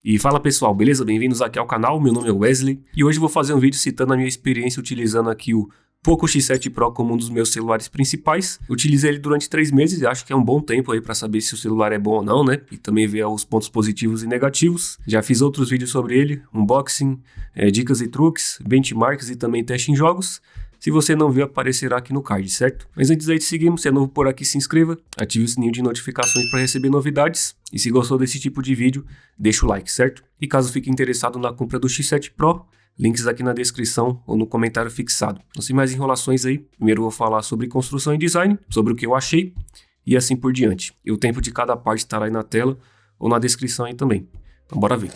E fala pessoal, beleza? Bem-vindos aqui ao canal, meu nome é Wesley e hoje eu vou fazer um vídeo citando a minha experiência utilizando aqui o Poco X7 Pro como um dos meus celulares principais. Utilizei ele durante 3 meses e acho que é um bom tempo aí para saber se o celular é bom ou não, né? E também ver os pontos positivos e negativos. Já fiz outros vídeos sobre ele, unboxing, dicas e truques, benchmarks e também teste em jogos. Se você não viu, aparecerá aqui no card, certo? Mas antes aí de seguirmos, se é novo por aqui, se inscreva, ative o sininho de notificações para receber novidades. E se gostou desse tipo de vídeo, deixa o like, certo? E caso fique interessado na compra do X7 Pro, links aqui na descrição ou no comentário fixado. Não sem mais enrolações aí, primeiro eu vou falar sobre construção e design, sobre o que eu achei e assim por diante. E o tempo de cada parte estará aí na tela ou na descrição aí também. Então bora ver.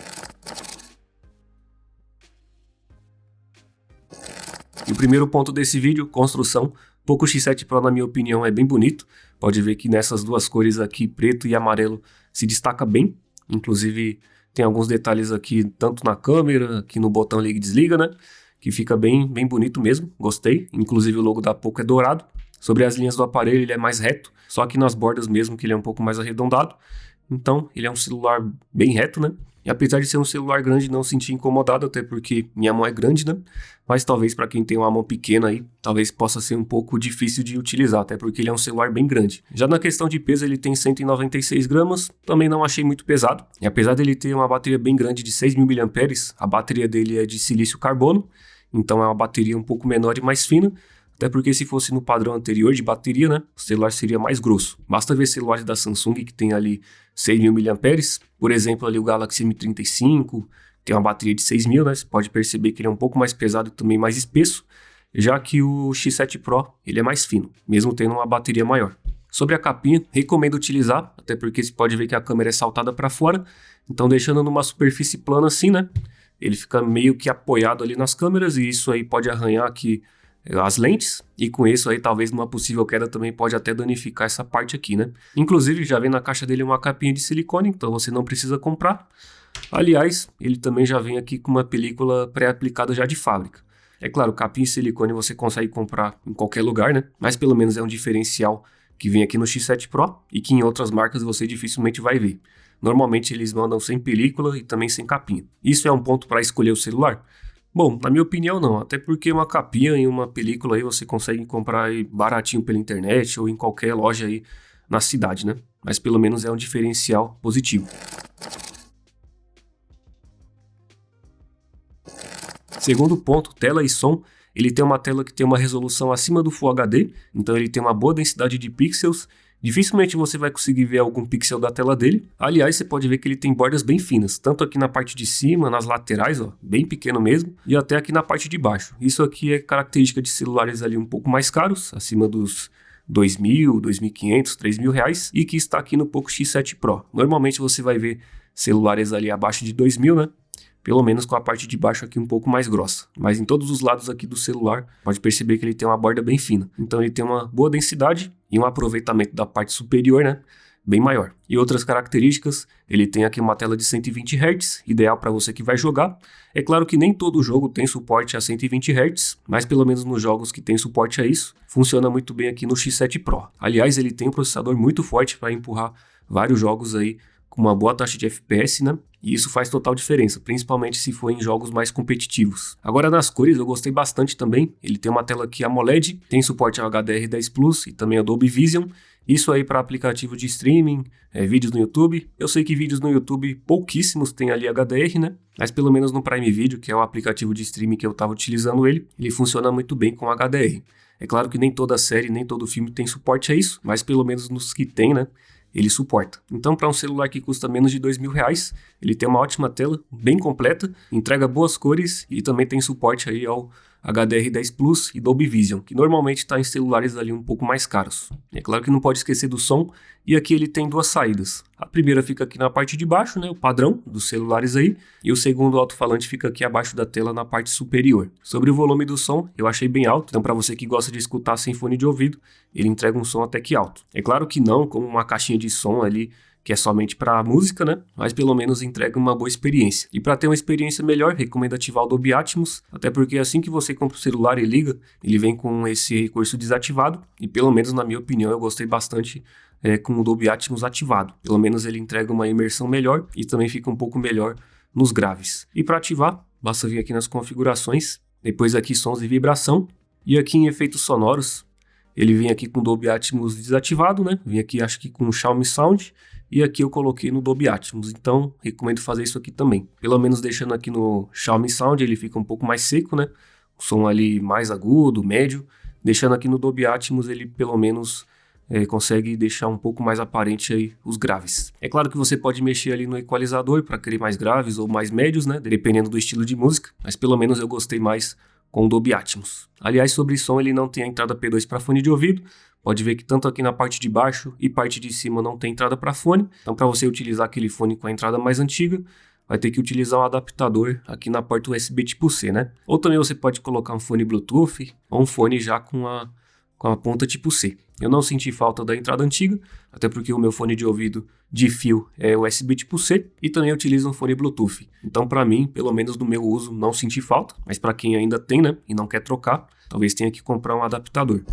E o primeiro ponto desse vídeo, construção. Poco X7 Pro, na minha opinião, é bem bonito. Pode ver que nessas duas cores aqui, preto e amarelo, se destaca bem. Inclusive, tem alguns detalhes aqui, tanto na câmera, aqui no botão liga e desliga, né? Que fica bem bonito mesmo, gostei. Inclusive, o logo da Poco é dourado. Sobre as linhas do aparelho, ele é mais reto, só que nas bordas mesmo, que ele é um pouco mais arredondado. Então, ele é um celular bem reto, né? E apesar de ser um celular grande, não senti incomodado, até porque minha mão é grande, né? Mas talvez para quem tem uma mão pequena aí, talvez possa ser um pouco difícil de utilizar, até porque ele é um celular bem grande. Já na questão de peso, ele tem 196 gramas, também não achei muito pesado. E apesar dele ter uma bateria bem grande de 6.000 mAh, a bateria dele é de silício carbono, então é uma bateria um pouco menor e mais fina. Até porque se fosse no padrão anterior de bateria, né, o celular seria mais grosso. Basta ver celulares da Samsung que tem ali 6.000 mAh, por exemplo ali o Galaxy M35, tem uma bateria de 6.000, né, você pode perceber que ele é um pouco mais pesado e também mais espesso, já que o X7 Pro ele é mais fino, mesmo tendo uma bateria maior. Sobre a capinha, recomendo utilizar, até porque você pode ver que a câmera é saltada para fora, então deixando numa superfície plana assim, né, ele fica meio que apoiado ali nas câmeras e isso aí pode arranhar aqui as lentes, e com isso aí talvez numa possível queda também pode até danificar essa parte aqui, né? Inclusive já vem na caixa dele uma capinha de silicone, então você não precisa comprar. Aliás, ele também já vem aqui com uma película pré-aplicada já de fábrica. É claro, capinha de silicone você consegue comprar em qualquer lugar, né? Mas pelo menos é um diferencial que vem aqui no X7 Pro e que em outras marcas você dificilmente vai ver. Normalmente eles mandam sem película e também sem capinha. Isso é um ponto para escolher o celular? Bom, na minha opinião não, até porque uma capinha e uma película aí você consegue comprar aí baratinho pela internet ou em qualquer loja aí na cidade, né? Mas pelo menos é um diferencial positivo. Segundo ponto, tela e som. Ele tem uma tela que tem uma resolução acima do Full HD, então ele tem uma boa densidade de pixels. Dificilmente você vai conseguir ver algum pixel da tela dele. Aliás, você pode ver que ele tem bordas bem finas, tanto aqui na parte de cima, nas laterais, ó, bem pequeno mesmo, e até aqui na parte de baixo. Isso aqui é característica de celulares ali um pouco mais caros, acima dos 2.000, 2.500, 3.000 reais, e que está aqui no Poco X7 Pro. Normalmente você vai ver celulares ali abaixo de 2.000, né? Pelo menos com a parte de baixo aqui um pouco mais grossa. Mas em todos os lados aqui do celular, pode perceber que ele tem uma borda bem fina. Então ele tem uma boa densidade e um aproveitamento da parte superior, né, bem maior. E outras características, ele tem aqui uma tela de 120 Hz, ideal para você que vai jogar. É claro que nem todo jogo tem suporte a 120 Hz, mas pelo menos nos jogos que tem suporte a isso, funciona muito bem aqui no X7 Pro. Aliás, ele tem um processador muito forte para empurrar vários jogos aí com uma boa taxa de FPS, né? E isso faz total diferença, principalmente se for em jogos mais competitivos. Agora nas cores eu gostei bastante também. Ele tem uma tela aqui AMOLED, tem suporte ao HDR10 Plus e também a Dolby Vision. Isso aí para aplicativo de streaming, vídeos no YouTube. Eu sei que vídeos no YouTube pouquíssimos tem ali HDR, né? Mas pelo menos no Prime Video, que é o aplicativo de streaming que eu estava utilizando ele funciona muito bem com HDR. É claro que nem toda série, nem todo filme tem suporte a isso, mas pelo menos nos que tem, né? Ele suporta. Então, para um celular que custa menos de R$2.000, ele tem uma ótima tela, bem completa, entrega boas cores e também tem suporte aí ao HDR10 Plus e Dolby Vision, que normalmente está em celulares ali um pouco mais caros. É claro que não pode esquecer do som, e aqui ele tem duas saídas. A primeira fica aqui na parte de baixo, né, o padrão dos celulares aí, e o segundo alto-falante fica aqui abaixo da tela na parte superior. Sobre o volume do som, eu achei bem alto, então para você que gosta de escutar sem fone de ouvido, ele entrega um som até que alto. É claro que não como uma caixinha de som ali, que é somente para música, né? Mas pelo menos entrega uma boa experiência. E para ter uma experiência melhor, recomendo ativar o Dolby Atmos, até porque assim que você compra o celular e liga, ele vem com esse recurso desativado, e pelo menos na minha opinião eu gostei bastante com o Dolby Atmos ativado. Pelo menos ele entrega uma imersão melhor e também fica um pouco melhor nos graves. E para ativar, basta vir aqui nas configurações, depois aqui sons e vibração, e aqui em efeitos sonoros, ele vem aqui com Dolby Atmos desativado, né? Vem aqui acho que com Xiaomi Sound, e aqui eu coloquei no Dolby Atmos, então recomendo fazer isso aqui também. Pelo menos deixando aqui no Xiaomi Sound, ele fica um pouco mais seco, né? O som ali mais agudo, médio. Deixando aqui no Dolby Atmos, ele pelo menos consegue deixar um pouco mais aparente aí os graves. É claro que você pode mexer ali no equalizador para querer mais graves ou mais médios, né? Dependendo do estilo de música, mas pelo menos eu gostei mais com o Dolby Atmos. Aliás, sobre som, ele não tem a entrada P2 para fone de ouvido. Pode ver que tanto aqui na parte de baixo e parte de cima não tem entrada para fone. Então, para você utilizar aquele fone com a entrada mais antiga, vai ter que utilizar um adaptador aqui na porta USB tipo C, né? Ou também você pode colocar um fone Bluetooth ou um fone já com a ponta tipo C. Eu não senti falta da entrada antiga, até porque o meu fone de ouvido de fio é USB tipo C e também utilizo um fone Bluetooth. Então, para mim, pelo menos no meu uso, não senti falta, mas para quem ainda tem, né, e não quer trocar, talvez tenha que comprar um adaptador.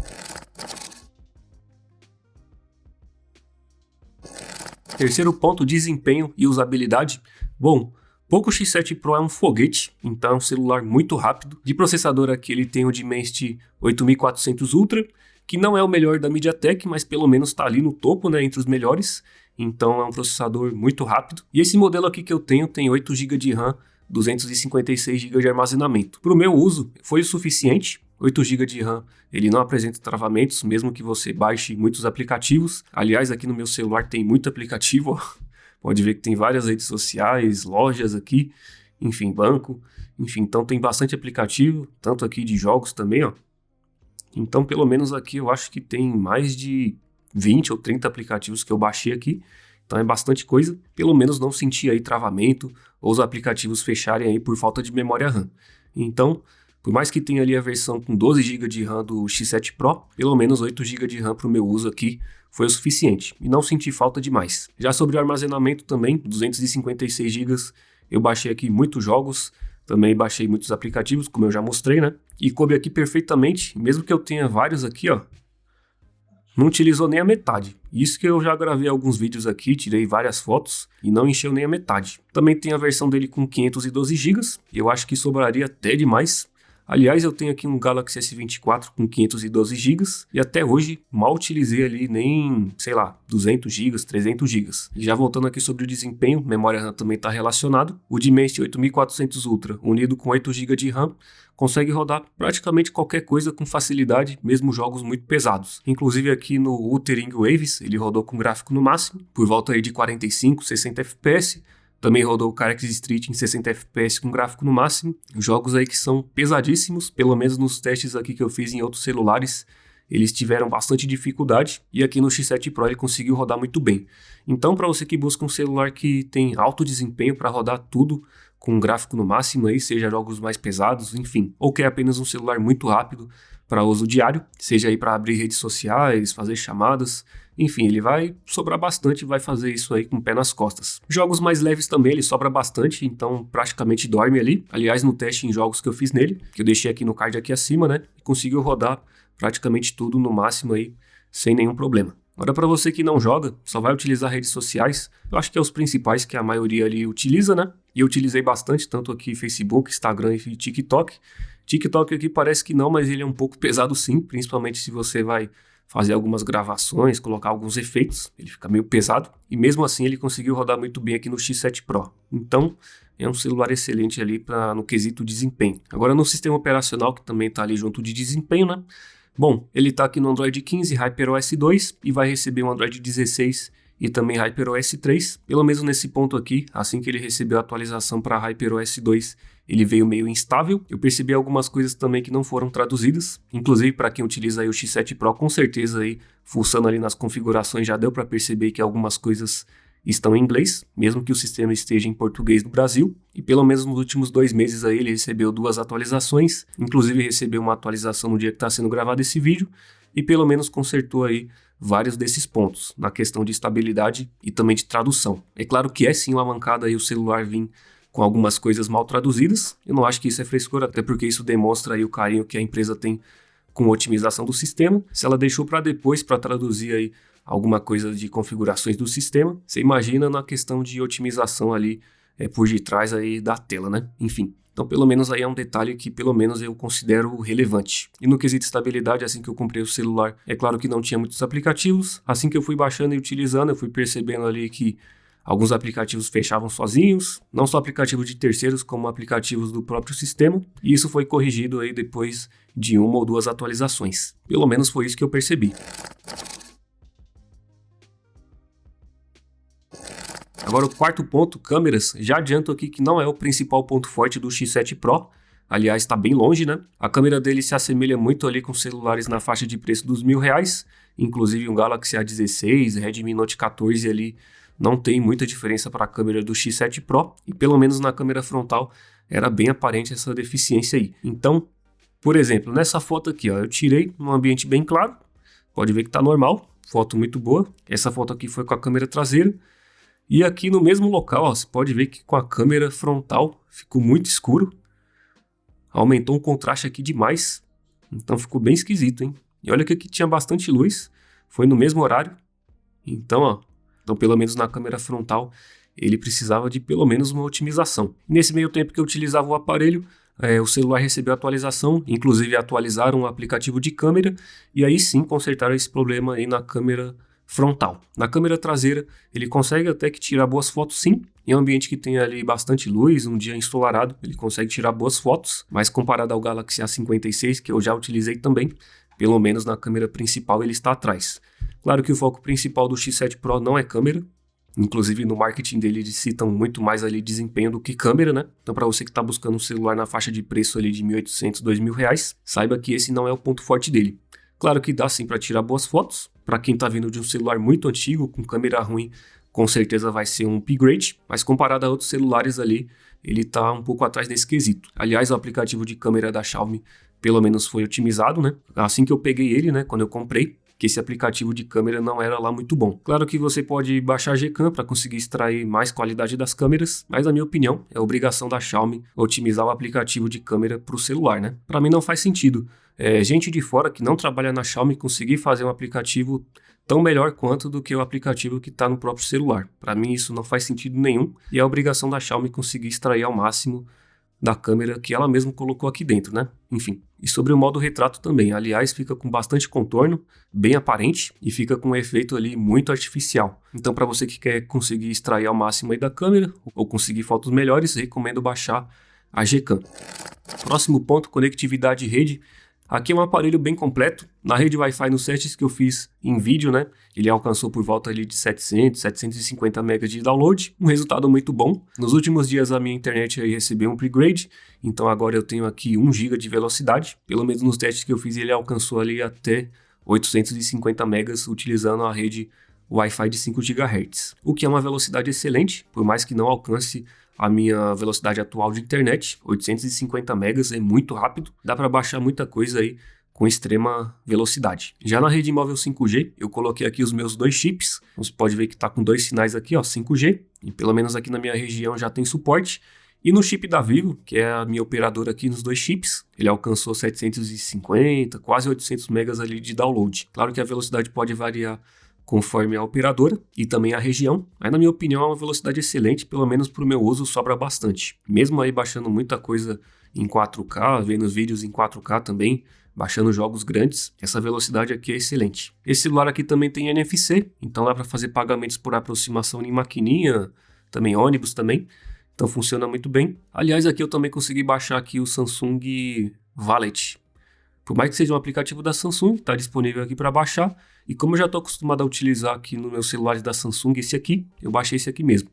Terceiro ponto, desempenho e usabilidade. Bom, Poco X7 Pro é um foguete, então é um celular muito rápido. De processador aqui ele tem o Dimensity 8400 Ultra, que não é o melhor da MediaTek, mas pelo menos está ali no topo, né, entre os melhores. Então é um processador muito rápido. E esse modelo aqui que eu tenho tem 8 GB de RAM, 256 GB de armazenamento. Para o meu uso foi o suficiente. 8 GB de RAM, ele não apresenta travamentos, mesmo que você baixe muitos aplicativos. Aliás, aqui no meu celular tem muito aplicativo, ó. Pode ver que tem várias redes sociais, lojas aqui, enfim, banco, enfim, então tem bastante aplicativo, tanto aqui de jogos também, ó. Então, pelo menos aqui eu acho que tem mais de 20 ou 30 aplicativos que eu baixei aqui, então é bastante coisa. Pelo menos não senti aí travamento ou os aplicativos fecharem aí por falta de memória RAM. Então, por mais que tenha ali a versão com 12 GB de RAM do X7 Pro, pelo menos 8 GB de RAM para o meu uso aqui foi o suficiente e não senti falta demais. Já sobre o armazenamento também, 256 GB, eu baixei aqui muitos jogos, também baixei muitos aplicativos, como eu já mostrei, né? E coube aqui perfeitamente, mesmo que eu tenha vários aqui, ó, não utilizou nem a metade. Isso que eu já gravei alguns vídeos aqui, tirei várias fotos e não encheu nem a metade. Também tem a versão dele com 512 GB, eu acho que sobraria até demais. Aliás, eu tenho aqui um Galaxy S24 com 512 GB e até hoje mal utilizei ali nem, sei lá, 200 GB, 300 GB. E já voltando aqui sobre o desempenho, memória RAM também está relacionado. O Dimensity 8400 Ultra, unido com 8 GB de RAM, consegue rodar praticamente qualquer coisa com facilidade, mesmo jogos muito pesados. Inclusive aqui no Wuthering Waves, ele rodou com gráfico no máximo, por volta aí de 45, 60 FPS. Também rodou o Karex Street em 60 FPS com gráfico no máximo. Jogos aí que são pesadíssimos, pelo menos nos testes aqui que eu fiz em outros celulares, eles tiveram bastante dificuldade e aqui no X7 Pro ele conseguiu rodar muito bem. Então, para você que busca um celular que tem alto desempenho para rodar tudo com gráfico no máximo aí, seja jogos mais pesados, enfim, ou quer apenas um celular muito rápido para uso diário, seja aí para abrir redes sociais, fazer chamadas, enfim, ele vai sobrar bastante e vai fazer isso aí com o pé nas costas. Jogos mais leves também, ele sobra bastante, então praticamente dorme ali. Aliás, no teste em jogos que eu fiz nele, que eu deixei aqui no card aqui acima, né, conseguiu rodar praticamente tudo no máximo aí, sem nenhum problema. Agora, para você que não joga, só vai utilizar redes sociais, eu acho que é os principais que a maioria ali utiliza, né? E eu utilizei bastante, tanto aqui Facebook, Instagram e TikTok. TikTok aqui parece que não, mas ele é um pouco pesado sim, principalmente se você vai fazer algumas gravações, colocar alguns efeitos, ele fica meio pesado. E mesmo assim ele conseguiu rodar muito bem aqui no X7 Pro. Então, é um celular excelente ali no quesito desempenho. Agora no sistema operacional, que também está ali junto de desempenho, né? Bom, ele está aqui no Android 15, HyperOS 2 e vai receber um Android 16 e também HyperOS 3. Pelo menos nesse ponto aqui, assim que ele recebeu a atualização para HyperOS 2, ele veio meio instável. Eu percebi algumas coisas também que não foram traduzidas. Inclusive, para quem utiliza aí o X7 Pro, com certeza aí, fuçando ali nas configurações, já deu para perceber que algumas coisas estão em inglês, mesmo que o sistema esteja em português do Brasil. E pelo menos nos últimos 2 meses aí ele recebeu 2 atualizações, inclusive recebeu uma atualização no dia que está sendo gravado esse vídeo, e pelo menos consertou aí vários desses pontos, na questão de estabilidade e também de tradução. É claro que é sim uma mancada aí o celular vir com algumas coisas mal traduzidas, eu não acho que isso é frescura, até porque isso demonstra aí o carinho que a empresa tem com a otimização do sistema. Se ela deixou para depois para traduzir aí alguma coisa de configurações do sistema, você imagina na questão de otimização ali por detrás aí da tela, né? Enfim. Então, pelo menos aí é um detalhe que pelo menos eu considero relevante. E no quesito estabilidade, assim que eu comprei o celular, é claro que não tinha muitos aplicativos. Assim que eu fui baixando e utilizando, eu fui percebendo ali que alguns aplicativos fechavam sozinhos, não só aplicativos de terceiros, como aplicativos do próprio sistema. E isso foi corrigido aí depois de 1 ou 2 atualizações. Pelo menos foi isso que eu percebi. Agora o quarto ponto, câmeras. Já adianto aqui que não é o principal ponto forte do X7 Pro. Aliás, está bem longe, né? A câmera dele se assemelha muito ali com celulares na faixa de preço dos R$1.000. Inclusive um Galaxy A16, Redmi Note 14 ali não tem muita diferença para a câmera do X7 Pro. E pelo menos na câmera frontal era bem aparente essa deficiência aí. Então, por exemplo, nessa foto aqui, ó, eu tirei num ambiente bem claro. Pode ver que está normal, foto muito boa. Essa foto aqui foi com a câmera traseira. E aqui no mesmo local, ó, você pode ver que com a câmera frontal ficou muito escuro. Aumentou o contraste aqui demais. Então ficou bem esquisito, hein? E olha que aqui tinha bastante luz. Foi no mesmo horário. Então, pelo menos na câmera frontal, ele precisava de pelo menos uma otimização. Nesse meio tempo que eu utilizava o aparelho, o celular recebeu atualização. Inclusive atualizaram o aplicativo de câmera. E aí sim consertaram esse problema aí na câmera frontal. Na câmera traseira, ele consegue até que tirar boas fotos sim. Em um ambiente que tem ali bastante luz, um dia ensolarado, ele consegue tirar boas fotos. Mas comparado ao Galaxy A56, que eu já utilizei também, pelo menos na câmera principal ele está atrás. Claro que o foco principal do X7 Pro não é câmera. Inclusive no marketing dele eles citam muito mais ali desempenho do que câmera, né? Então para você que está buscando um celular na faixa de preço ali de R$1.800, R$2.000, saiba que esse não é o ponto forte dele. Claro que dá sim para tirar boas fotos. Para quem está vindo de um celular muito antigo, com câmera ruim, com certeza vai ser um upgrade. Mas comparado a outros celulares ali, ele está um pouco atrás nesse quesito. Aliás, o aplicativo de câmera da Xiaomi pelo menos foi otimizado, né? Assim que eu peguei ele, né? Quando eu comprei, que esse aplicativo de câmera não era lá muito bom. Claro que você pode baixar a Gcam para conseguir extrair mais qualidade das câmeras, mas na minha opinião, é obrigação da Xiaomi otimizar o aplicativo de câmera para o celular, né? Para mim não faz sentido. Gente de fora que não trabalha na Xiaomi conseguir fazer um aplicativo tão melhor quanto do que o aplicativo que está no próprio celular. Para mim isso não faz sentido nenhum e é obrigação da Xiaomi conseguir extrair ao máximo da câmera que ela mesma colocou aqui dentro, né? Enfim, e sobre o modo retrato também. Aliás, fica com bastante contorno, bem aparente e fica com um efeito ali muito artificial. Então, para você que quer conseguir extrair ao máximo aí da câmera ou conseguir fotos melhores, recomendo baixar a Gcam. Próximo ponto, conectividade e rede. Aqui é um aparelho bem completo. Na rede Wi-Fi, nos testes que eu fiz em vídeo, né, ele alcançou por volta ali de 700, 750 megas de download, um resultado muito bom. Nos últimos dias a minha internet aí recebeu um upgrade, então agora eu tenho aqui 1 GB de velocidade. Pelo menos nos testes que eu fiz ele alcançou ali até 850 megas utilizando a rede Wi-Fi de 5 GHz, o que é uma velocidade excelente, por mais que não alcance a minha velocidade atual de internet. 850 megas é muito rápido, dá para baixar muita coisa aí com extrema velocidade. Já na rede móvel 5G, eu coloquei aqui os meus 2 chips, você pode ver que está com 2 sinais aqui, ó, 5G, e pelo menos aqui na minha região já tem suporte. E no chip da Vivo, que é a minha operadora aqui nos 2 chips, ele alcançou 750, quase 800 megas ali de download. Claro que a velocidade pode variar conforme a operadora e também a região. Aí, na minha opinião, é uma velocidade excelente, pelo menos para o meu uso sobra bastante. Mesmo aí baixando muita coisa em 4K, vendo os vídeos em 4K também, baixando jogos grandes, essa velocidade aqui é excelente. Esse celular aqui também tem NFC, então dá para fazer pagamentos por aproximação em maquininha, também ônibus também, então funciona muito bem. Aliás, aqui eu também consegui baixar aqui o Samsung Wallet. Por mais que seja um aplicativo da Samsung, está disponível aqui para baixar. E como eu já estou acostumado a utilizar aqui no meu celular da Samsung esse aqui, eu baixei esse aqui mesmo.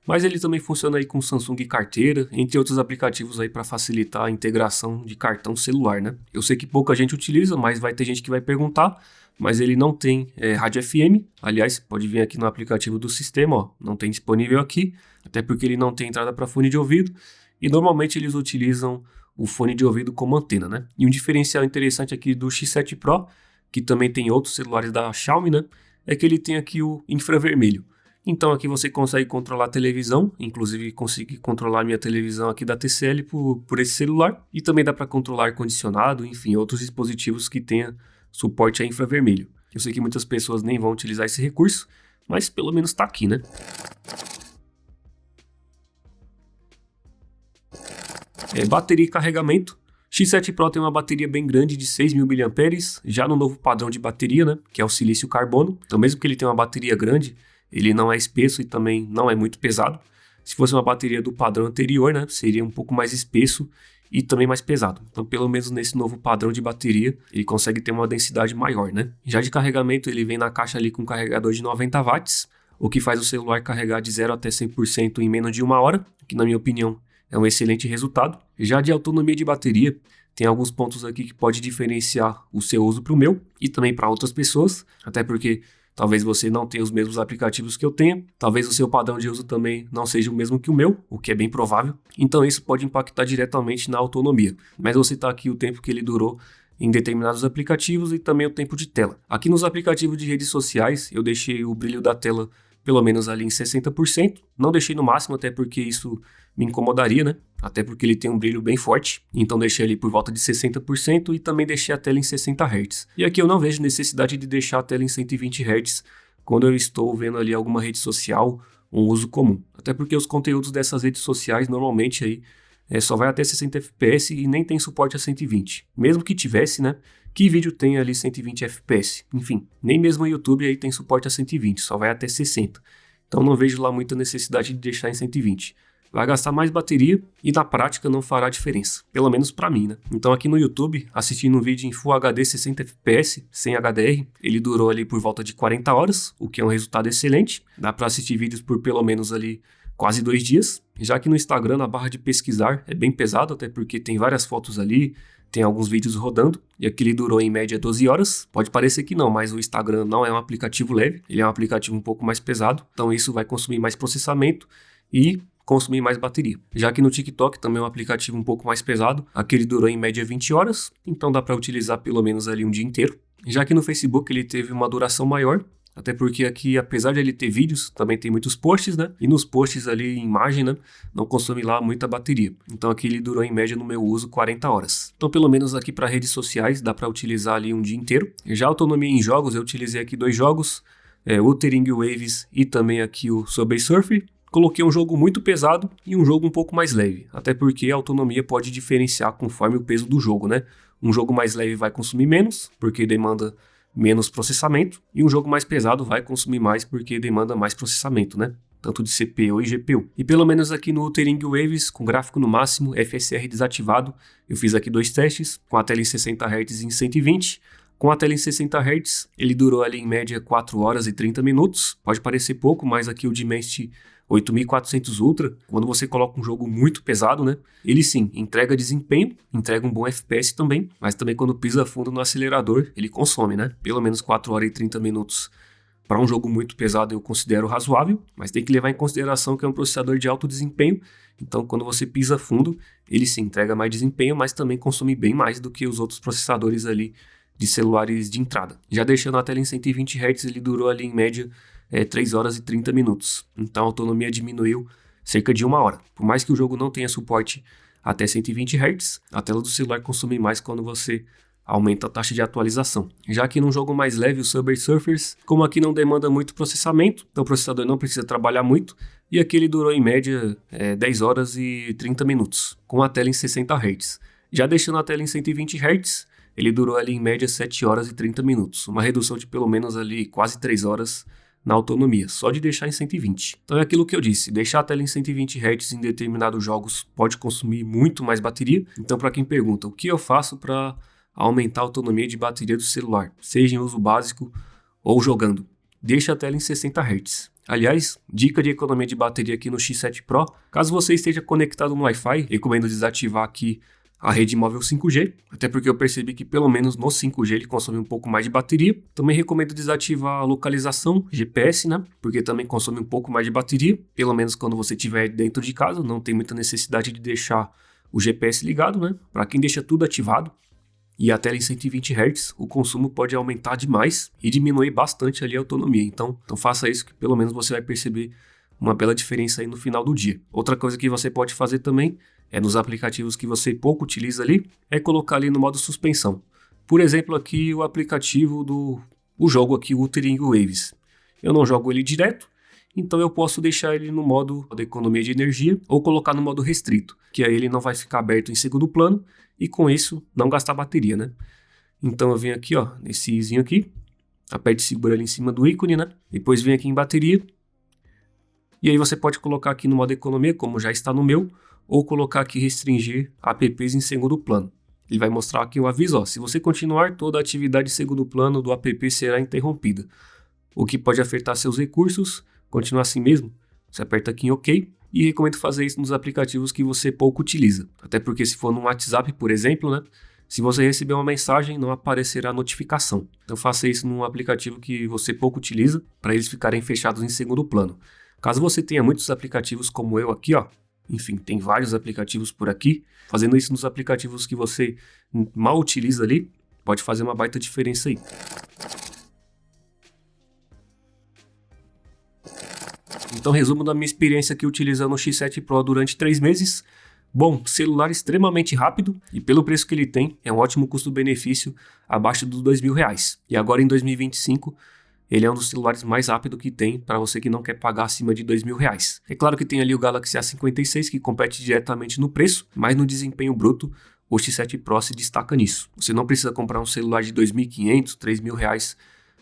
Mas ele também funciona aí com Samsung Carteira, entre outros aplicativos aí para facilitar a integração de cartão celular, né? Eu sei que pouca gente utiliza, mas vai ter gente que vai perguntar, mas ele não tem rádio FM. Aliás, pode vir aqui no aplicativo do sistema, ó, não tem disponível aqui, até porque ele não tem entrada para fone de ouvido. E normalmente eles utilizam o fone de ouvido como antena, né? E um diferencial interessante aqui do X7 Pro, que também tem outros celulares da Xiaomi, né? É que ele tem aqui o infravermelho. Então aqui você consegue controlar a televisão, inclusive consegui controlar a minha televisão aqui da TCL por esse celular. E também dá para controlar ar-condicionado, enfim, outros dispositivos que tenha suporte a infravermelho. Eu sei que muitas pessoas nem vão utilizar esse recurso, mas pelo menos está aqui, né? Bateria e carregamento. X7 Pro tem uma bateria bem grande de 6.000 mAh, já no novo padrão de bateria, né, que é o silício carbono. Então mesmo que ele tenha uma bateria grande, ele não é espesso e também não é muito pesado. Se fosse uma bateria do padrão anterior, né, seria um pouco mais espesso e também mais pesado. Então pelo menos nesse novo padrão de bateria, ele consegue ter uma densidade maior, né. Já de carregamento, ele vem na caixa ali com um carregador de 90 watts, o que faz o celular carregar de 0 até 100% em menos de 1 hora, que na minha opinião é um excelente resultado. Já de autonomia de bateria, tem alguns pontos aqui que pode diferenciar o seu uso para o meu e também para outras pessoas, até porque talvez você não tenha os mesmos aplicativos que eu tenho, talvez o seu padrão de uso também não seja o mesmo que o meu, o que é bem provável, então isso pode impactar diretamente na autonomia. Mas vou citar aqui o tempo que ele durou em determinados aplicativos e também o tempo de tela. Aqui nos aplicativos de redes sociais, eu deixei o brilho da tela pelo menos ali em 60%, não deixei no máximo até porque isso me incomodaria, né? Até porque ele tem um brilho bem forte, então deixei ali por volta de 60% e também deixei a tela em 60 Hz. E aqui eu não vejo necessidade de deixar a tela em 120 Hz quando eu estou vendo ali alguma rede social, um uso comum. Até porque os conteúdos dessas redes sociais normalmente aí só vai até 60 FPS e nem tem suporte a 120. Mesmo que tivesse, né? Que vídeo tem ali 120 FPS? Enfim, nem mesmo o YouTube aí tem suporte a 120, só vai até 60. Então não vejo lá muita necessidade de deixar em 120. Vai gastar mais bateria e na prática não fará diferença, pelo menos para mim, né? Então aqui no YouTube, assistindo um vídeo em Full HD 60 FPS, sem HDR, ele durou ali por volta de 40 horas, o que é um resultado excelente. Dá para assistir vídeos por pelo menos ali quase 2 dias, já que no Instagram a barra de pesquisar é bem pesado, até porque tem várias fotos ali, tem alguns vídeos rodando, e aqui ele durou em média 12 horas. Pode parecer que não, mas o Instagram não é um aplicativo leve, ele é um aplicativo um pouco mais pesado, então isso vai consumir mais processamento e consumir mais bateria. Já que no TikTok também é um aplicativo um pouco mais pesado, aqui ele durou em média 20 horas, então dá para utilizar pelo menos ali um dia inteiro. Já que no Facebook ele teve uma duração maior, até porque aqui, apesar de ele ter vídeos, também tem muitos posts, né? E nos posts ali, imagem, né? Não consome lá muita bateria. Então aqui ele durou em média no meu uso 40 horas. Então pelo menos aqui para redes sociais dá para utilizar ali um dia inteiro. Já a autonomia em jogos, eu utilizei aqui 2 jogos, o Wuthering Waves e também aqui o Subway Surfer. Coloquei um jogo muito pesado e um jogo um pouco mais leve, até porque a autonomia pode diferenciar conforme o peso do jogo, né? Um jogo mais leve vai consumir menos, porque demanda menos processamento, e um jogo mais pesado vai consumir mais porque demanda mais processamento, né? Tanto de CPU e GPU. E pelo menos aqui no Wuthering Waves, com gráfico no máximo, FSR desativado, eu fiz aqui 2 testes, com a tela em 60 Hz e em 120. Com a tela em 60 Hz, ele durou ali em média 4 horas e 30 minutos. Pode parecer pouco, mas aqui o Dimensity 8400 Ultra, quando você coloca um jogo muito pesado, né? Ele sim, entrega desempenho, entrega um bom FPS também, mas também quando pisa fundo no acelerador, ele consome, né? Pelo menos 4 horas e 30 minutos. Para um jogo muito pesado eu considero razoável, mas tem que levar em consideração que é um processador de alto desempenho, então quando você pisa fundo, ele sim entrega mais desempenho, mas também consome bem mais do que os outros processadores ali de celulares de entrada. Já deixando a tela em 120 Hz, ele durou ali em média 3 horas e 30 minutos. Então a autonomia diminuiu cerca de 1 hora. Por mais que o jogo não tenha suporte até 120 Hz, a tela do celular consome mais quando você aumenta a taxa de atualização. Já que num jogo mais leve, o Subway Surfers, como aqui não demanda muito processamento, então o processador não precisa trabalhar muito, e aqui ele durou em média 10 horas e 30 minutos, com a tela em 60 Hz. Já deixando a tela em 120 Hz, ele durou ali em média 7 horas e 30 minutos, uma redução de pelo menos ali quase 3 horas na autonomia, só de deixar em 120. Então é aquilo que eu disse, deixar a tela em 120 Hz em determinados jogos pode consumir muito mais bateria. Então para quem pergunta, o que eu faço para aumentar a autonomia de bateria do celular, seja em uso básico ou jogando? Deixa a tela em 60 Hz. Aliás, dica de economia de bateria aqui no X7 Pro, caso você esteja conectado no Wi-Fi, recomendo desativar aqui a rede móvel 5G, até porque eu percebi que pelo menos no 5G ele consome um pouco mais de bateria. Também recomendo desativar a localização GPS, né? Porque também consome um pouco mais de bateria, pelo menos quando você estiver dentro de casa, não tem muita necessidade de deixar o GPS ligado, né? Para quem deixa tudo ativado e a tela em 120 Hz, o consumo pode aumentar demais e diminuir bastante ali a autonomia. Então faça isso que pelo menos você vai perceber uma bela diferença aí no final do dia. Outra coisa que você pode fazer também nos aplicativos que você pouco utiliza ali, é colocar ali no modo suspensão. Por exemplo, aqui o aplicativo o jogo aqui, o Wuthering Waves. Eu não jogo ele direto, então eu posso deixar ele no modo de economia de energia ou colocar no modo restrito, que aí ele não vai ficar aberto em segundo plano e com isso não gastar bateria, né? Então eu venho aqui, ó, nesse izinho aqui, aperte e segura ali em cima do ícone, né? Depois vem aqui em bateria. E aí você pode colocar aqui no modo economia, como já está no meu, ou colocar aqui restringir apps em segundo plano. Ele vai mostrar aqui o aviso, ó, se você continuar, toda a atividade em segundo plano do app será interrompida, o que pode afetar seus recursos. Continua assim mesmo? Você aperta aqui em OK. E recomendo fazer isso nos aplicativos que você pouco utiliza. Até porque se for no WhatsApp, por exemplo, né? Se você receber uma mensagem, não aparecerá notificação. Então faça isso num aplicativo que você pouco utiliza, para eles ficarem fechados em segundo plano. Caso você tenha muitos aplicativos como eu aqui, ó, enfim, tem vários aplicativos por aqui, fazendo isso nos aplicativos que você mal utiliza ali, pode fazer uma baita diferença aí. Então, resumo da minha experiência aqui utilizando o X7 Pro durante 3 meses. Bom, celular extremamente rápido e pelo preço que ele tem, é um ótimo custo-benefício abaixo dos R$2.000. E agora em 2025, ele é um dos celulares mais rápidos que tem para você que não quer pagar acima de R$2.000. É claro que tem ali o Galaxy A56 que compete diretamente no preço, mas no desempenho bruto, o X7 Pro se destaca nisso. Você não precisa comprar um celular de R$2.500, R$3.000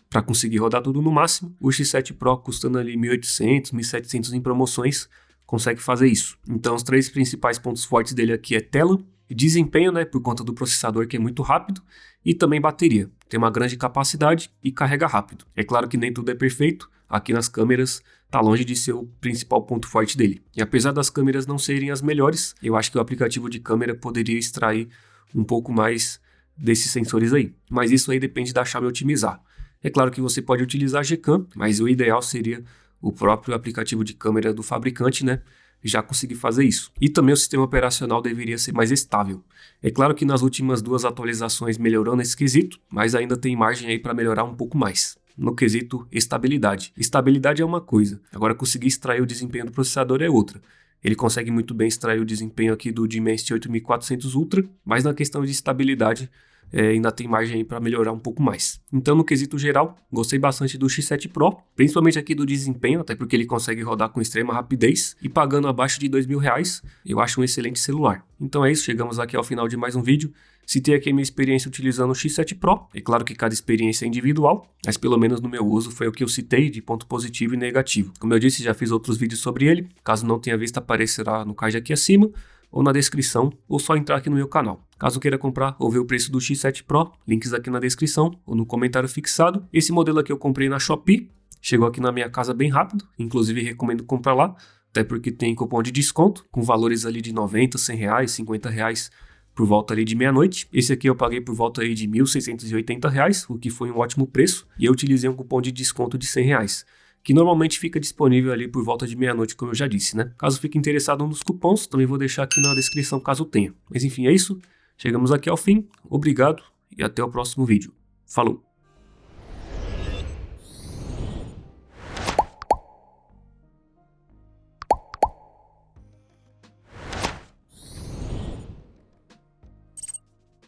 para conseguir rodar tudo no máximo. O X7 Pro custando ali R$1.800, R$1.700 em promoções, consegue fazer isso. Então os 3 principais pontos fortes dele aqui é tela, desempenho, né, por conta do processador que é muito rápido, e também bateria. Tem uma grande capacidade e carrega rápido. É claro que nem tudo é perfeito, aqui nas câmeras está longe de ser o principal ponto forte dele. E apesar das câmeras não serem as melhores, eu acho que o aplicativo de câmera poderia extrair um pouco mais desses sensores aí. Mas isso aí depende da chave otimizar. É claro que você pode utilizar Gcam, mas o ideal seria o próprio aplicativo de câmera do fabricante, né? Já conseguir fazer isso. E também o sistema operacional deveria ser mais estável. É claro que nas últimas 2 atualizações melhorou nesse quesito, mas ainda tem margem aí para melhorar um pouco mais. No quesito estabilidade. Estabilidade é uma coisa, agora conseguir extrair o desempenho do processador é outra. Ele consegue muito bem extrair o desempenho aqui do Dimensity 8400 Ultra, mas na questão de estabilidade ainda tem margem para melhorar um pouco mais. Então, no quesito geral, gostei bastante do X7 Pro, principalmente aqui do desempenho, até porque ele consegue rodar com extrema rapidez e pagando abaixo de R$2.000, eu acho um excelente celular. Então é isso, chegamos aqui ao final de mais um vídeo. Citei aqui a minha experiência utilizando o X7 Pro, é claro que cada experiência é individual, mas pelo menos no meu uso foi o que eu citei de ponto positivo e negativo. Como eu disse, já fiz outros vídeos sobre ele, caso não tenha visto aparecerá no card aqui acima, ou na descrição, ou só entrar aqui no meu canal. Caso queira comprar ou ver o preço do X7 Pro, links aqui na descrição ou no comentário fixado. Esse modelo aqui eu comprei na Shopee, chegou aqui na minha casa bem rápido, inclusive recomendo comprar lá, até porque tem cupom de desconto, com valores ali de 90, 100 reais, 50 reais por volta ali de meia-noite. Esse aqui eu paguei por volta aí de 1.680 reais, o que foi um ótimo preço, e eu utilizei um cupom de desconto de 100 reais. Que normalmente fica disponível ali por volta de meia-noite, como eu já disse, né? Caso fique interessado nos cupons, também vou deixar aqui na descrição caso tenha. Mas enfim, é isso. Chegamos aqui ao fim. Obrigado e até o próximo vídeo. Falou!